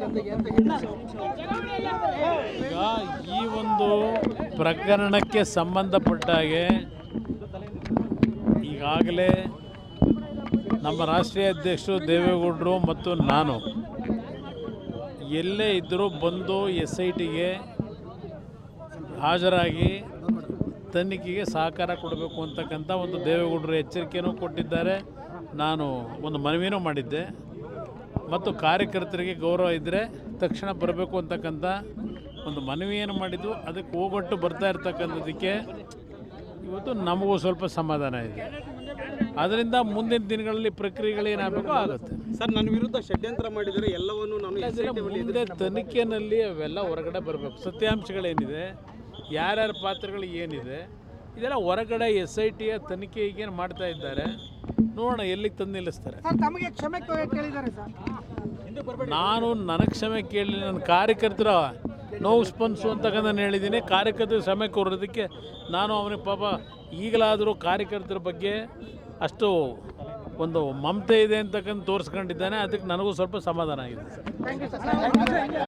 ಈಗ ಈ ಒಂದು ಪ್ರಕರಣಕ್ಕೆ ಸಂಬಂಧಪಟ್ಟ ಹಾಗೆ ಈಗಾಗಲೇ ನಮ್ಮ ರಾಷ್ಟ್ರೀಯ ಅಧ್ಯಕ್ಷರು ದೇವೇಗೌಡರು ಮತ್ತು ನಾನು ಎಲ್ಲೇ ಇದ್ದರೂ ಬಂದು SITಗೆ ಹಾಜರಾಗಿ ತನಿಖೆಗೆ ಸಹಕಾರ ಕೊಡಬೇಕು ಅಂತಕ್ಕಂಥ ಒಂದು ದೇವೇಗೌಡರು ಎಚ್ಚರಿಕೆಯೂ ಕೊಟ್ಟಿದ್ದಾರೆ. ನಾನು ಒಂದು ಮನವಿನೂ ಮಾಡಿದ್ದೆ ಮತ್ತು ಕಾರ್ಯಕರ್ತರಿಗೆ ಗೌರವ ಇದ್ದರೆ ತಕ್ಷಣ ಬರಬೇಕು ಅಂತಕ್ಕಂಥ ಒಂದು ಮನವಿಯನ್ನು ಮಾಡಿದ್ದು. ಅದಕ್ಕೆ ಹೋಗೊಟ್ಟು ಬರ್ತಾ ಇರ್ತಕ್ಕಂಥದ್ದಕ್ಕೆ ಇವತ್ತು ನಮಗೂ ಸ್ವಲ್ಪ ಸಮಾಧಾನ ಇದೆ. ಅದರಿಂದ ಮುಂದಿನ ದಿನಗಳಲ್ಲಿ ಪ್ರಕ್ರಿಯೆಗಳೇನಾಗಬೇಕು ಆಗುತ್ತೆ. ಸರ್, ನನ್ನ ವಿರುದ್ಧ ಷಡ್ಯಂತ್ರ ಮಾಡಿದರೆ ಎಲ್ಲವನ್ನು ನಾನು ಮುಂದೆ ತನಿಖೆಯಲ್ಲಿ ಅವೆಲ್ಲ ಹೊರಗಡೆ ಬರಬೇಕು. ಸತ್ಯಾಂಶಗಳೇನಿದೆ, ಯಾರ್ಯಾರ ಪಾತ್ರಗಳು ಏನಿದೆ, ಇದೆಲ್ಲ ಹೊರಗಡೆ SITಯ ತನಿಖೆ ಈಗೇನು ಮಾಡ್ತಾ ಇದ್ದಾರೆ, ನೋಡೋಣ ಎಲ್ಲಿಗೆ ತಂದು ನಿಲ್ಲಿಸ್ತಾರೆ. ನಾನು ನನಗೆ ಕ್ಷಮೆ ಕೇಳಿ ನನ್ನ ಕಾರ್ಯಕರ್ತರ ನೋವು ಸ್ಪಂದಿಸು ಅಂತಕ್ಕಂಥ ನಾನು ಹೇಳಿದ್ದೀನಿ. ಕಾರ್ಯಕರ್ತರ ಕ್ಷಮೆ ಕೋರೋದಕ್ಕೆ ನಾನು ಅವನಿಗೆ ಪಾಪ ಈಗಲಾದರೂ ಕಾರ್ಯಕರ್ತರ ಬಗ್ಗೆ ಅಷ್ಟು ಒಂದು ಮಮತೆ ಇದೆ ಅಂತಕ್ಕಂಥ ತೋರಿಸ್ಕೊಂಡಿದ್ದಾನೆ. ಅದಕ್ಕೆ ನನಗೂ ಸ್ವಲ್ಪ ಸಮಾಧಾನ ಆಗಿದೆ.